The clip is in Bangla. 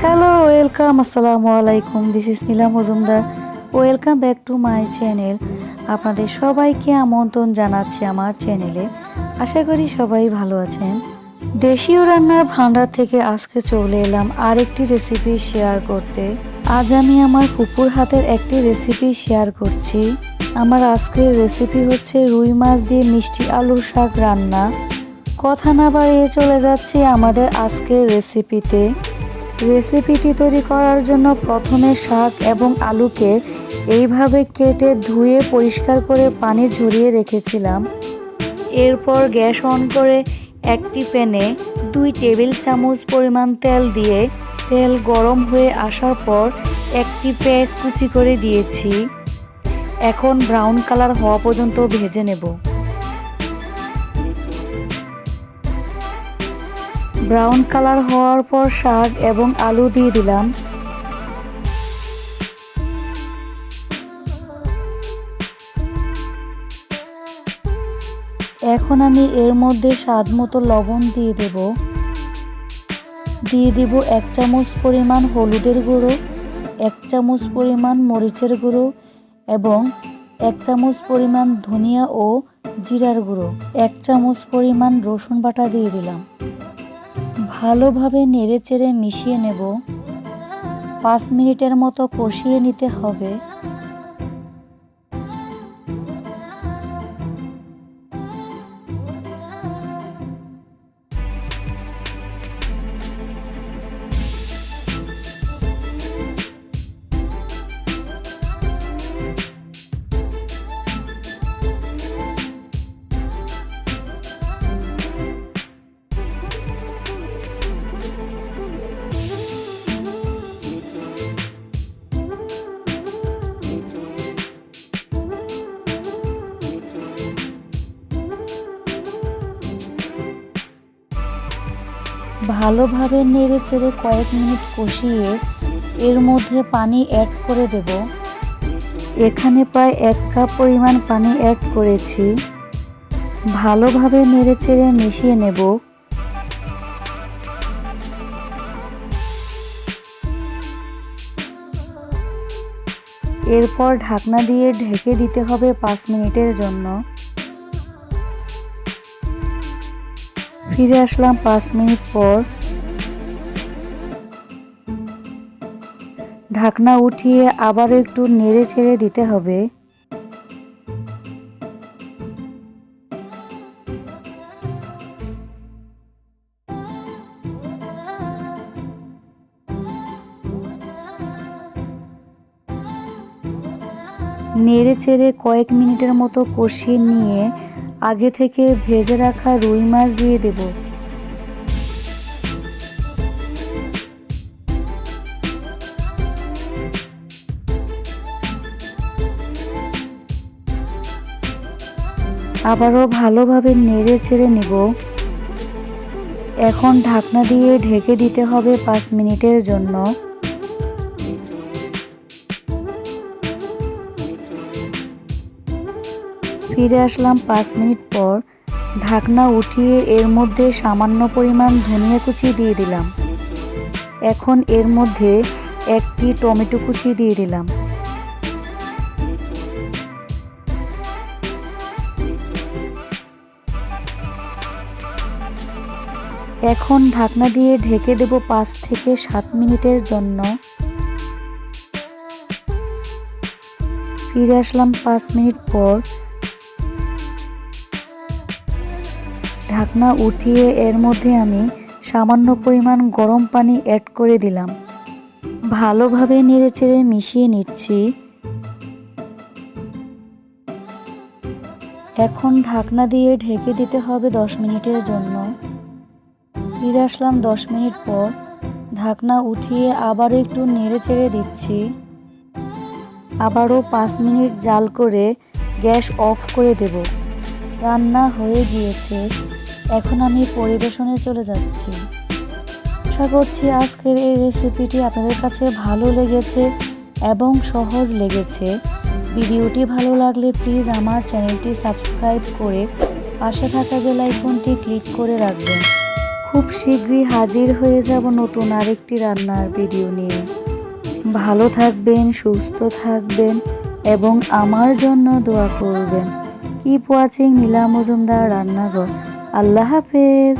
হ্যালো, ওয়েলকাম, আসসালামু আলাইকুম। This is Nila Majumdar. Welcome back to my channel. আপনাদের সবাইকে আমন্ত্রণ জানাচ্ছি আমার চ্যানেলে। আশা করি সবাই ভালো আছেন। দেশীয় রান্নার ভান্ডার থেকে আজকে চলে এলাম আরেকটি রেসিপি শেয়ার করতে। আজ আমি আমার ফুপুর হাতের একটি রেসিপি শেয়ার করছি। আমার আজকের রেসিপি হচ্ছে রুই মাছ দিয়ে মিষ্টি আলুর শাক রান্না। কথা না বাড়িয়ে চলে যাচ্ছি আমাদের আজকের রেসিপিতে। রেসিপিটি তৈরি করার জন্য প্রথমে শাক এবং আলুকে এইভাবে কেটে ধুয়ে পরিষ্কার করে পানি ঝরিয়ে রেখেছিলাম। এরপর গ্যাস অন করে একটি প্যানে 2 টেবিল চামচ পরিমাণ তেল দিয়ে তেল গরম হয়ে আসার পর একটি পেঁয়াজ কুচি করে দিয়েছি। এখন ব্রাউন কালার হওয়া পর্যন্ত ভেজে নেব। ব্রাউন কালার হওয়ার পর শাক এবং আলু দিয়ে দিলাম। এখন আমি এর মধ্যে স্বাদ মতো লবণ দিয়ে দেব। দিয়ে দিব 1 চামচ পরিমাণ হলুদের গুঁড়ো, 1 চামচ পরিমাণ মরিচের গুঁড়ো এবং 1 চামচ পরিমাণ ধনিয়া ও জিরার গুঁড়ো, 1 চামচ পরিমাণ রসুন বাটা দিয়ে দিলাম। ভালোভাবে নেড়েচেড়ে মিশিয়ে নেব। 5 মিনিটের মতো কষিয়ে নিতে হবে। ভালোভাবে নেড়েচেড়ে কয়েক মিনিট কষিয়ে এর মধ্যে পানি অ্যাড করে দেব। এখানে প্রায় 1 কাপ পরিমাণ পানি অ্যাড করেছি। ভালোভাবে নেড়েচেড়ে মিশিয়ে নেব। এরপর ঢাকনা দিয়ে ঢেকে দিতে হবে 5 মিনিটের জন্য। ফিরে আসলাম 5 মিনিট পর। ঢাকনা উঠিয়ে আবারও একটু নেড়ে ছেড়ে দিতে হবে। নেড়ে চেড়ে কয়েক মিনিটের মতো কষিয়ে নিয়ে আগে থেকে ভেজে রাখা রুই মাছ দিয়ে দেব। আবারও ভালোভাবে নেড়ে চেড়ে নেব। এখন ঢাকনা দিয়ে ঢেকে দিতে হবে 5 মিনিটের জন্য। ফিরে আসলাম 5 মিনিট পর। ঢাকনা উঠিয়ে এর মধ্যে সামান্য পরিমাণ ধনিয়া কুচি দিয়ে দিলাম। এখন এর মধ্যে একটি টমেটো কুচি দিয়ে দিলাম। এখন ঢাকনা দিয়ে ঢেকে দেব 5 থেকে 7 মিনিটের জন্য। ফিরে আসলাম 5 মিনিট পর। ঢাকনা উঠিয়ে এর মধ্যে আমি সামান্য পরিমাণ গরম পানি অ্যাড করে দিলাম। ভালোভাবে নেড়েচেড়ে মিশিয়ে নিচ্ছি। এখন ঢাকনা দিয়ে ঢেকে দিতে হবে 10 মিনিটের জন্য। ফিরে আসলাম 10 মিনিট পর। ঢাকনা উঠিয়ে আবারও একটু নেড়েচেড়ে দিচ্ছি। আবারও 5 মিনিট জাল করে গ্যাস অফ করে দেব। রান্না হয়ে গিয়েছে। এখন আমি পরিবেশনে চলে যাচ্ছি। আশা করছি আজকের এই রেসিপিটি আপনাদের কাছে ভালো লেগেছে এবং সহজ লেগেছে। ভিডিওটি ভালো লাগলে প্লিজ আমার চ্যানেলটি সাবস্ক্রাইব করে পাশে থাকা বেল আইকনটি ক্লিক করে রাখবেন। খুব শীঘ্রই হাজির হয়ে যাব নতুন আরেকটি রান্নার ভিডিও নিয়ে। ভালো থাকবেন, সুস্থ থাকবেন এবং আমার জন্য দোয়া করবেন। কিপ ওয়াচিং নীলা মজুমদার রান্নাঘর। আল্লাহ হাফেজ।